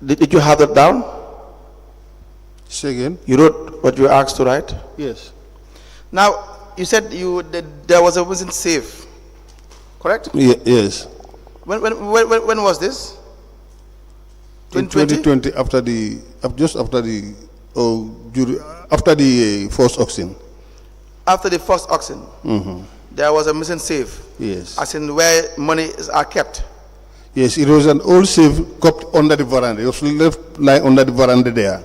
Did you have that down? Say again? You wrote what you were asked to write? Yes. Now, you said there was a missing safe, correct? Yes. When was this? In 2020, after the first auction. After the first auction, there was a missing safe. Yes. As in where money are kept. Yes, it was an old safe kept under the veranda. It was left lying under the veranda there.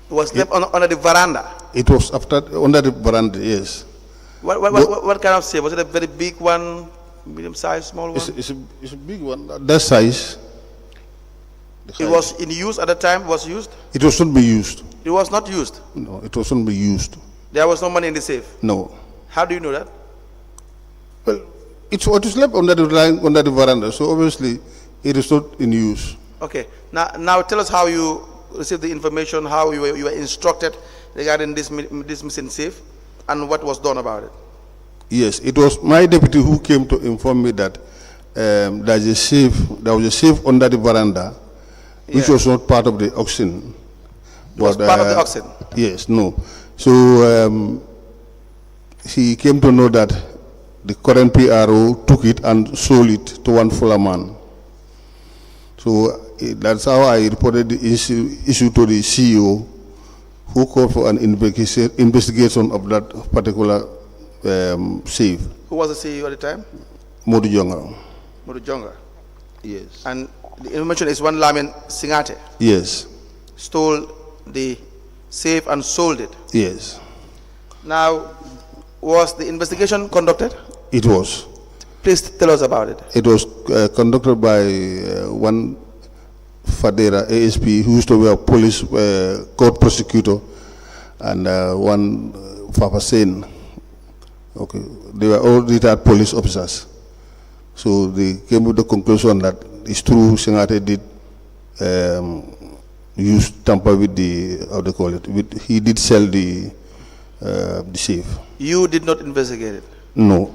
It was left under the veranda. It was under the veranda. Yes. What kind of safe? Was it a very big one, medium size, small one? It's a big one. That size. It was in use at the time. It was used. It was not be used. It was not used. No, it was not be used. There was no money in the safe. No. How do you know that? Well, it's what is left under the veranda. So obviously, it is not in use. Okay. Now tell us how you received the information, how you were instructed regarding this missing safe, and what was done about it. Yes, it was my deputy who came to inform me that there was a safe under the veranda, which was not part of the auction. It was part of the auction? Yes, no. So he came to know that the current PRO took it and sold it to one fuller man. So that's how I reported the issue to the CEO, who called for an investigation of that particular safe. Who was the CEO at the time? Modu Jonga. Modu Jonga. Yes. And the information is one Lamin Singate. Yes. Stole the safe and sold it. Yes. Now, was the investigation conducted? It was. Please tell us about it. It was conducted by one Fadera ASP who used to be a police court prosecutor, and one Papa Sen. Okay, they were all retired police officers. So they came with the conclusion that it's true Singate did use tamper with the, how they call it, he did sell the safe. You did not investigate it? No.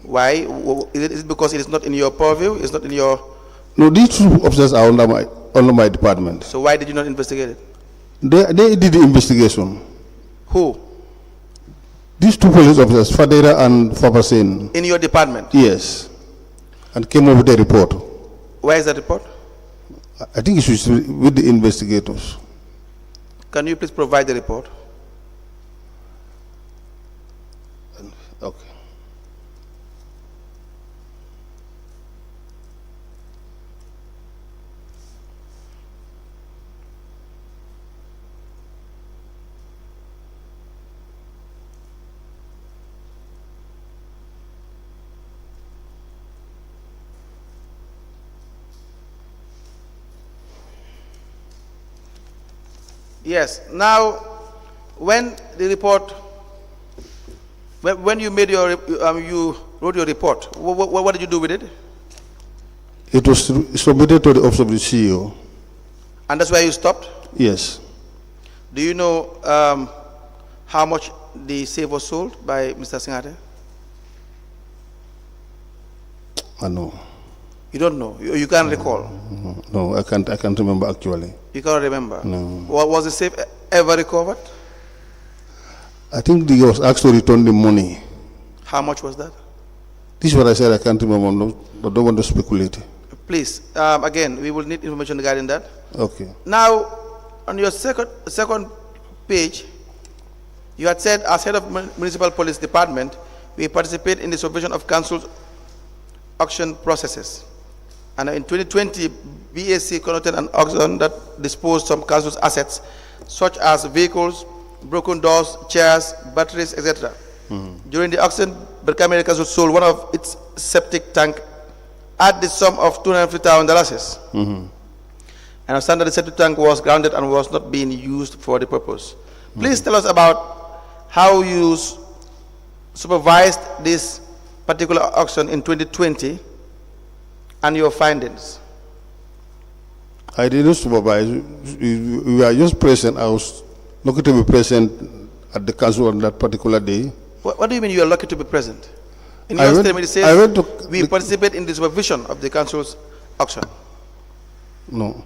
Why? Is it because it is not in your purview? It's not in your... No, these two officers are under my department. So why did you not investigate it? They did the investigation. Who? These two police officers, Fadera and Fabasen. In your department? Yes. And came up with a report. Where is that report? I think it should be with the investigators. Can you please provide the report? Okay. Yes. Now, when the report, when you made your, you wrote your report, what did you do with it? It was submitted to the office of the CEO. And that's where you stopped? Yes. Do you know how much the safe was sold by Mr. Singate? I know. You don't know? You can't recall? No, I can't remember actually. You can't remember? No. Was the safe ever recovered? I think he was asked to return the money. How much was that? This is what I said. I can't remember. I don't want to speculate. Please, again, we will need information regarding that. Okay. Now, on your second page, you had said, as head of municipal police department, we participate in the supervision of council's auction processes. And in 2020, BAC conducted an auction that disposed some council's assets, such as vehicles, broken doors, chairs, batteries, etc. During the auction, Brikama Council sold one of its septic tank at the sum of $250,000. And I understand that the septic tank was grounded and was not being used for the purpose. Please tell us about how you supervised this particular auction in 2020 and your findings. I didn't supervise. We were just present. I was lucky to be present at the council on that particular day. What do you mean you are lucky to be present? In your statement, it says we participate in the supervision of the council's auction. No.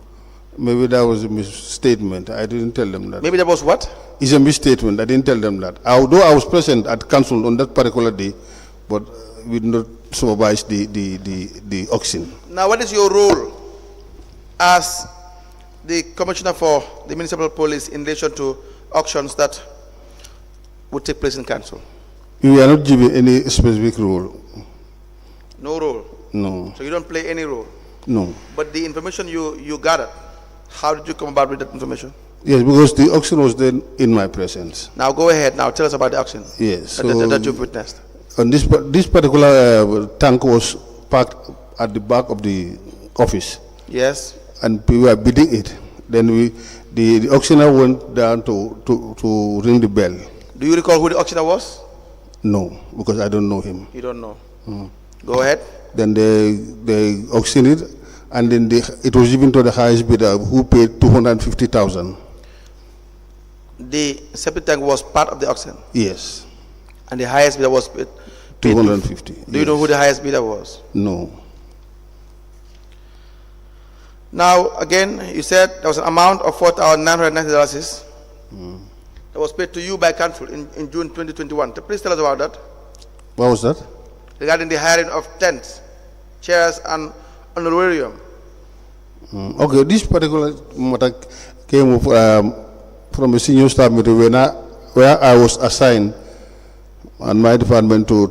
Maybe that was a misstatement. I didn't tell them that. Maybe that was what? It's a misstatement. I didn't tell them that. Although I was present at council on that particular day, but we did not supervise the auction. Now, what is your role as the commissioner for the municipal police in relation to auctions that would take place in council? We are not given any specific role. No role? No. So you don't play any role? No. But the information you gathered, how did you come about with that information? Yes, because the auction was then in my presence. Now go ahead. Now tell us about the auction. Yes. That you've witnessed. And this particular tank was parked at the back of the office. Yes. And we were bidding it. Then the auctioneer went down to ring the bell. Do you recall who the auctioneer was? No, because I don't know him. You don't know. Go ahead. Then they auctioned it, and then it was given to the highest bidder, who paid 250,000. The septic tank was part of the auction? Yes. And the highest bidder was paid 250. Do you know who the highest bidder was? No. Now, again, you said there was an amount of $4,990 that was paid to you by council in June 2021. Please tell us about that. What was that? Regarding the hiring of tents, chairs, and honorarium. Okay, this particular matter came up, from a senior staff meeting where I was assigned and my department to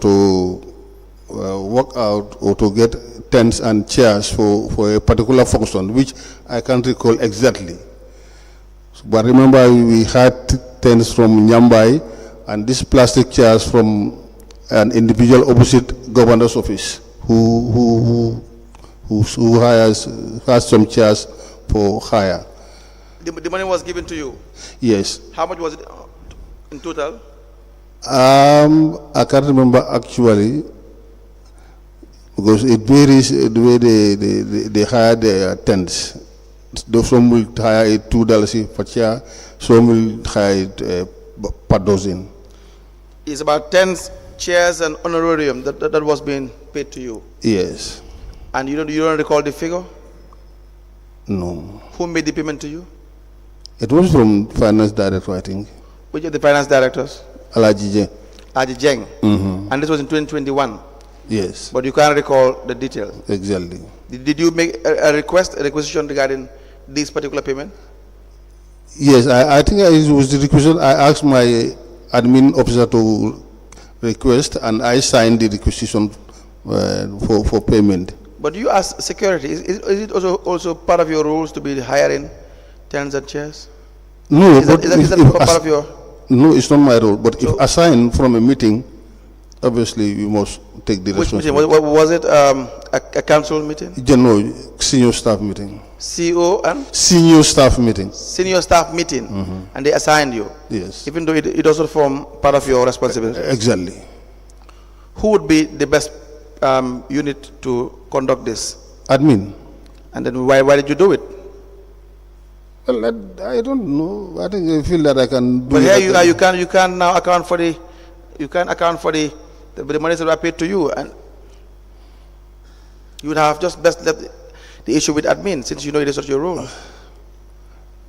work out or to get tents and chairs for a particular function, which I can't recall exactly. But remember, we had tents from Nyambai and these plastic chairs from an individual opposite governor's office who has some chairs for hire. The money was given to you? Yes. How much was it in total? I can't remember actually, because it varies the way they hire their tents. Some will hire it $2 per chair, some will hire it per dozen. It's about tents, chairs, and honorarium that was being paid to you? Yes. And you don't recall the figure? No. Who made the payment to you? It was from finance director, I think. Which are the finance directors? Alaji Jeng. And this was in 2021? Yes. But you can't recall the details? Exactly. Did you make a requisition regarding this particular payment? Yes, I think it was the requisition. I asked my admin officer to request, and I signed the requisition for payment. But you ask security, is it also part of your rules to be hiring tents and chairs? No, is that part of your... No, it's not my role. But so, if assigned from a meeting, obviously we must take the responsibility. Which meeting? Was it a council meeting? No, senior staff meeting. CEO and? Senior staff meeting. Senior staff meeting. And they assigned you? Yes. Even though it also form part of your responsibility? Exactly. Who would be the best unit to conduct this? Admin. And then why did you do it? Well, I don't know. I think I feel that I can do but it. Here you can now account for the money that were paid to you, and you would have just best left the issue with admin, since you know it is not your role.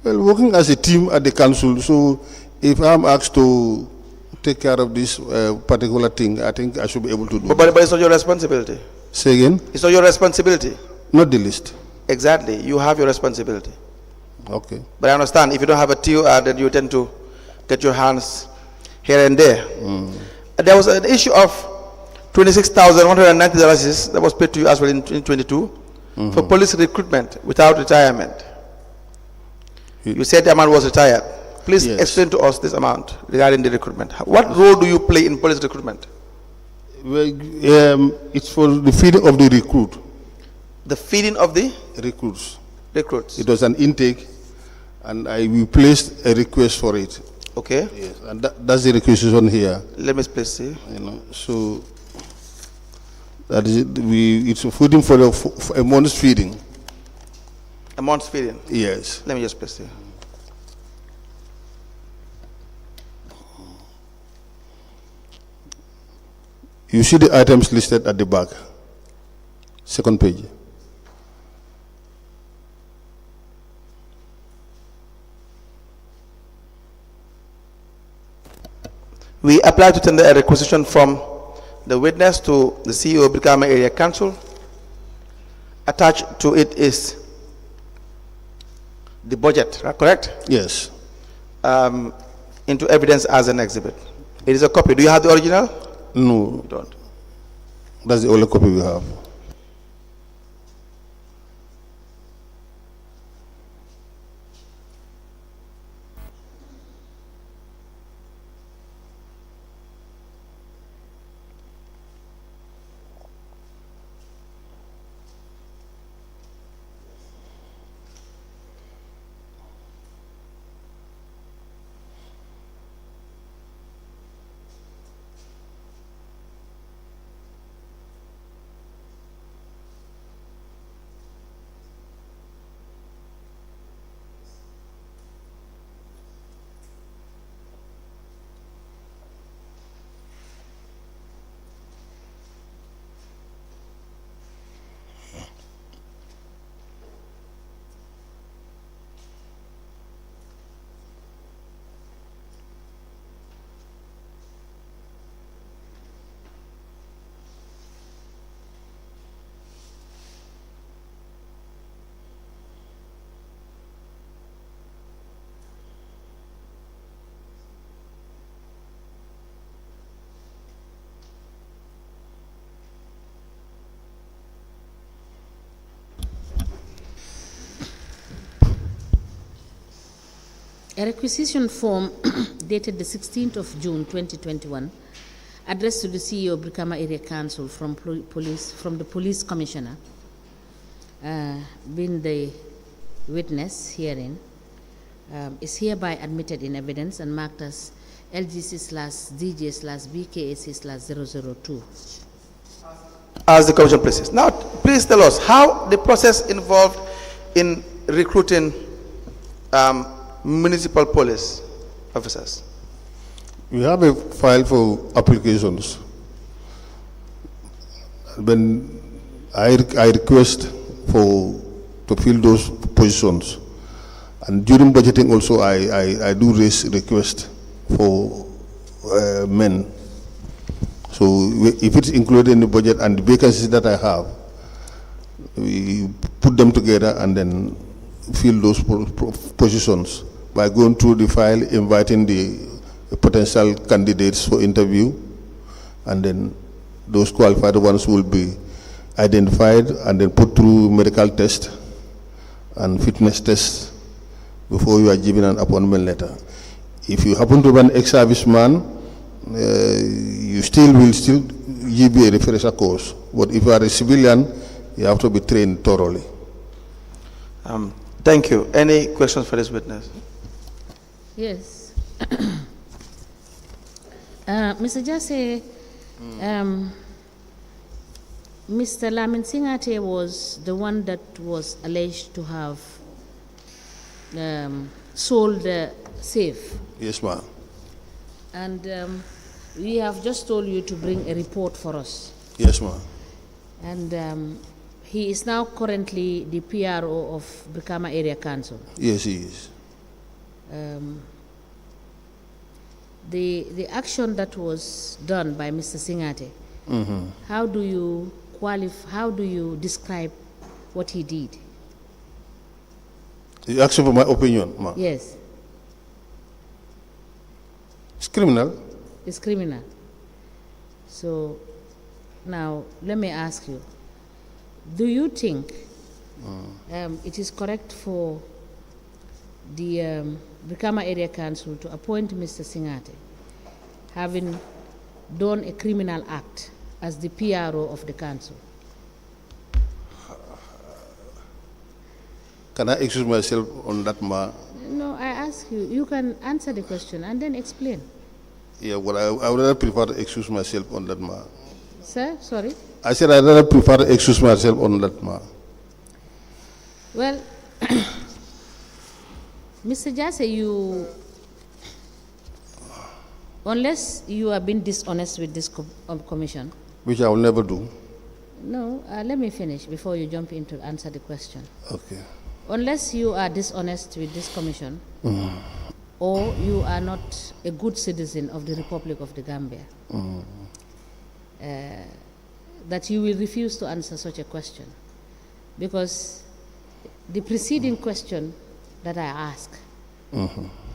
Well, working as a team at the council, so if I'm asked to take care of this particular thing, I think I should be able to do it. But it's not your responsibility. Say again? It's not your responsibility. Not the list. Exactly. You have your responsibility. Okay. But I understand, if you don't have a TOR, then you tend to get your hands here and there. There was an issue of $26,190 that was paid to you as well in 2022 for police recruitment without retirement. You said the amount was retired. Please explain to us this amount regarding the recruitment. What role do you play in police recruitment? Well, it's for the feeding of the recruit. The feeding of the? Recruits. Recruits. It was an intake, and we placed a request for it. Okay. Yes, and that's the requisition here. Let me please see. You know, so that is it. It's feeding for a month's feeding. A month's feeding? Yes. Let me just please see. You see the items listed at the back, second page. We apply to tender a requisition from the witness to the CEO of Brikama Area Council. Attached to it is the budget, correct? Yes. Into evidence as an exhibit. It is a copy. Do you have the original? No. You don't. That's the only copy we have. A requisition form dated the 16th of June 2021, addressed to the CEO of Brikama Area Council from the police commissioner, being the witness herein, is hereby admitted in evidence and marked as LGC/DJ/BKAC/002. As the commission places. Now, please tell us how the process involved in recruiting municipal police officers. We have a file for applications. When I request to fill those positions, and during budgeting also I do raise request for men. So if it's included in the budget and the vacancies that I have, we put them together and then fill those positions by going through the file, inviting the potential candidates for interview, and then those qualified ones will be identified and then put through medical test and fitness test before you are given an appointment letter. If you happen to be an ex-serviceman, you will still give you a refresher course. But if you are a civilian, you have to be trained thoroughly. Thank you. Any questions for this witness? Yes. Mr. Jassey, Mr. Lamin Singate was the one that was alleged to have sold the safe. Yes, ma'am. And we have just told you to bring a report for us. Yes, ma'am. And he is now currently the PRO of Brikama Area Council. Yes, he is. The action that was done by Mr. Singate, how do you describe what he did? You asked for my opinion, ma'am. Yes. It's criminal. It's criminal. So now let me ask you, do you think it is correct for the Brikama Area Council to appoint Mr. Singate, having done a criminal act as the PRO of the council? Can I excuse myself on that, ma? No, I ask you. You can answer the question and then explain. Yeah, well, I would rather prefer to excuse myself on that, ma. Sir, sorry? I said I'd rather prefer to excuse myself on that, ma. Well, Mr. Jassey, unless you have been dishonest with this commission. Which I will never do. No, let me finish before you jump in to answer the question. Okay. Unless you are dishonest with this commission, or you are not a good citizen of the Republic of the Gambia. That you will refuse to answer such a question. Because the preceding question that I asked,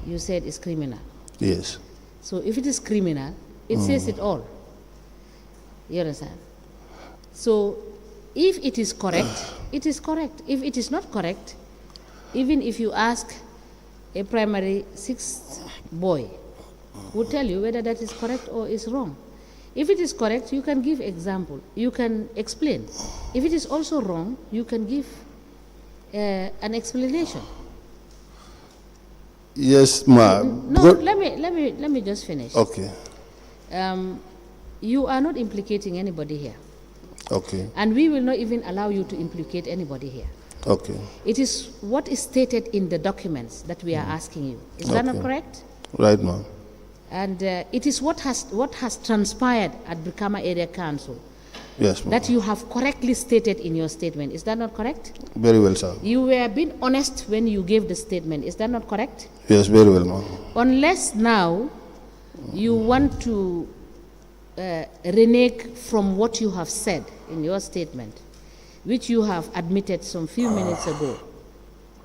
you said is criminal. Yes. So if it is criminal, it says it all. You understand? So if it is correct, it is correct. If it is not correct, even if you ask a primary 6th boy, will tell you whether that is correct or is wrong. If it is correct, you can give example. You can explain. If it is also wrong, you can give an explanation. Yes, ma. No, let me just finish. Okay. You are not implicating anybody here. Okay. And we will not even allow you to implicate anybody here. Okay. It is what is stated in the documents that we are asking you. Is that not correct? Right, ma'am. And it is what has transpired at Brikama Area Council. Yes, ma'am. That you have correctly stated in your statement. Is that not correct? Very well, sir. You were being honest when you gave the statement. Is that not correct? Yes, very well, ma'am. Unless now you want to renege from what you have said in your statement, which you have admitted some few minutes ago,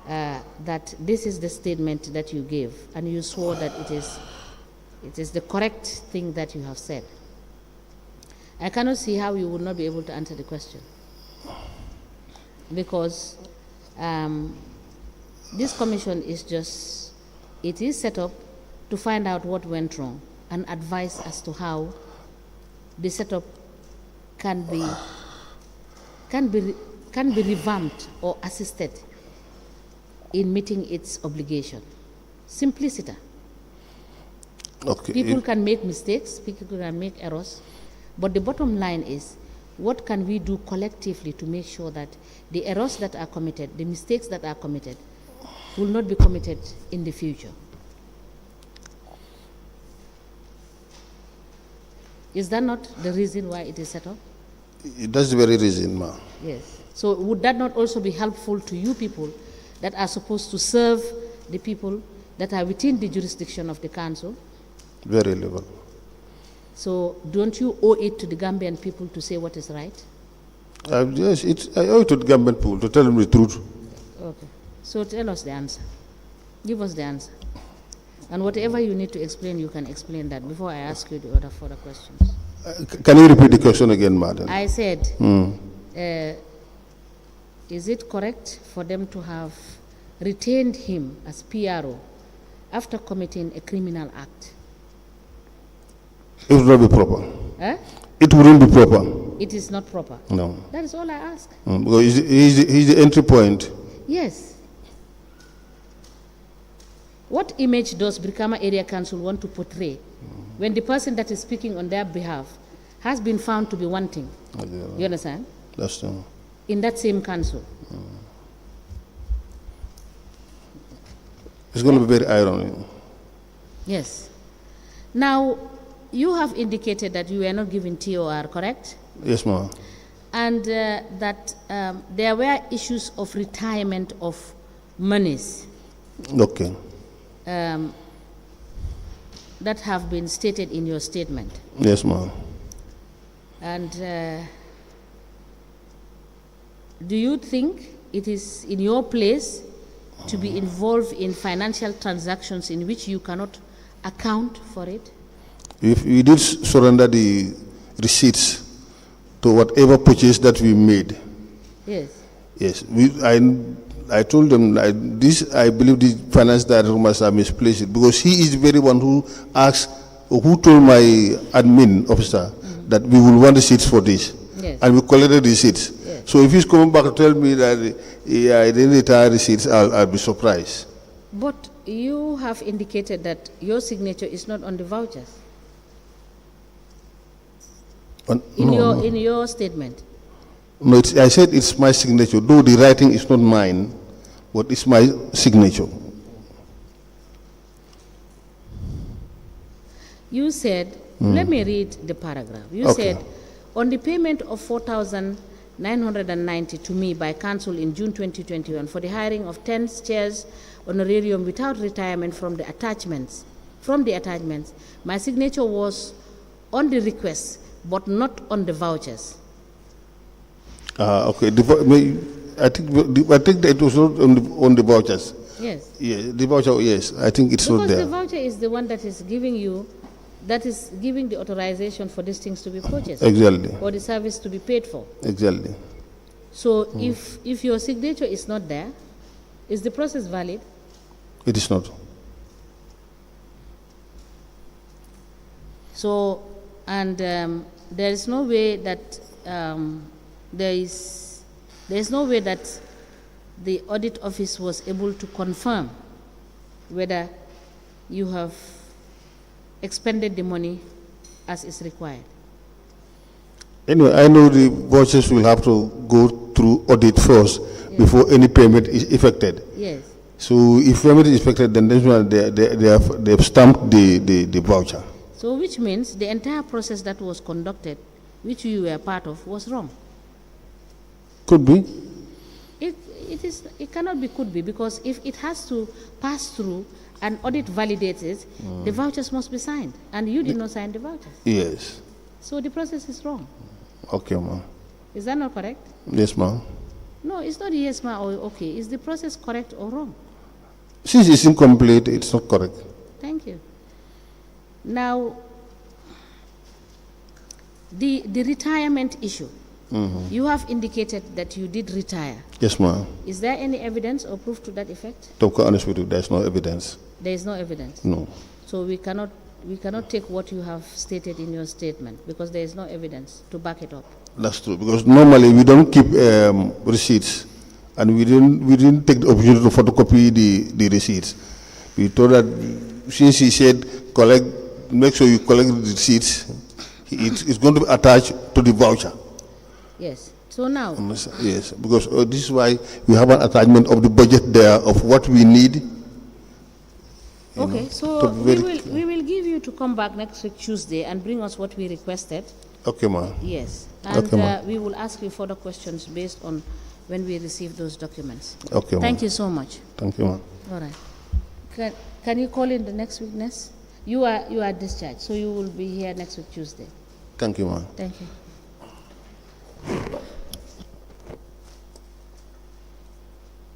that this is the statement that you gave, and you swore that it is the correct thing that you have said. I cannot see how you would not be able to answer the question. Because this commission is just, it is set up to find out what went wrong and advise as to how the setup can be revamped or assisted in meeting its obligation. Simplicity. Okay. People can make mistakes, people can make errors, but the bottom line is, what can we do collectively to make sure that the errors that are committed, the mistakes that are committed, will not be committed in the future? Is that not the reason why it is set up? That's the very reason, ma'am. Yes. So would that not also be helpful to you people that are supposed to serve the people that are within the jurisdiction of the council? Very level. So don't you owe it to the Gambian people to say what is right? Yes, I owe it to the Gambian people to tell them the truth. Okay. So tell us the answer. Give us the answer. And whatever you need to explain, you can explain that before I ask you the other further questions. Can you repeat the question again, madam? I said, is it correct for them to have retained him as PRO after committing a criminal act? It would not be proper. Eh? It wouldn't be proper. It is not proper. No. That is all I ask. Because he's the entry point. Yes. What image does Brikama Area Council want to portray when the person that is speaking on their behalf has been found to be wanting? You understand? That's true. In that same council. It's going to be very ironic. Yes. Now, you have indicated that you were not given TOR, correct? Yes, ma'am. And that there were issues of retirement of monies. Okay. That have been stated in your statement. Yes, ma'am. And do you think it is in your place to be involved in financial transactions in which you cannot account for it? If we did surrender the receipts to whatever purchase that we made. Yes. Yes. I told them I believe the finance director must have misplaced it, because he is the very one who asked, or who told my admin officer that we will want the seats for this. Yes. And we collected the seats. Yes. So if he's coming back to tell me that I didn't retire the seats, I'll be surprised. But you have indicated that your signature is not on the vouchers. In your statement. No, I said it's my signature, though the writing is not mine, but it's my signature. You said, let me read the paragraph. You said, on the payment of 4,000 990 to me by Council in June 2021 for the hiring of 10 chairs honorarium without retirement from the attachments. My signature was on the request, but not on the vouchers. Okay. I think that it was not on the vouchers. Yes. Yeah, the voucher, yes. I think it's not there. Because the voucher is the one that is giving the authorization for these things to be purchased. Exactly. Or the service to be paid for. Exactly. So if your signature is not there, is the process valid? It is not. So, and there is no way that there is no way that the audit office was able to confirm whether you have expended the money as is required. Anyway, I know the vouchers will have to go through audit first before any payment is effected. Yes. So if payment is effected, then they have stamped the voucher. So which means the entire process that was conducted, which you were part of, was wrong. Could be. It cannot be could be, because if it has to pass through and audit validates it, the vouchers must be signed, and you did not sign the vouchers. Yes. So the process is wrong. Okay, ma'am. Is that not correct? Yes, ma'am. No, it's not yes, ma'am, or okay. Is the process correct or wrong? Since it's incomplete, it's not correct. Thank you. Now, the retirement issue. You have indicated that you did retire. Yes, ma'am. Is there any evidence or proof to that effect? To be honest with you, there's no evidence. There is no evidence. No. So we cannot take what you have stated in your statement, because there is no evidence to back it up. That's true, because normally we don't keep receipts, and we didn't take the opportunity to photocopy the receipts. We thought that since he said make sure you collect the receipts, it's going to be attached to the voucher. Yes. So now. Yes, because this is why we have an attachment of the budget there of what we need. Okay, so we will give you to come back next week Tuesday and bring us what we requested. Okay, ma'am. Yes, and okay, we will ask you further questions based on when we receive those documents. Okay, Thank you so much. Thank you, ma'am. All right. Can you call in the next week, Ness? You are discharged, so you will be here next week Tuesday. Thank you, ma'am. Thank you.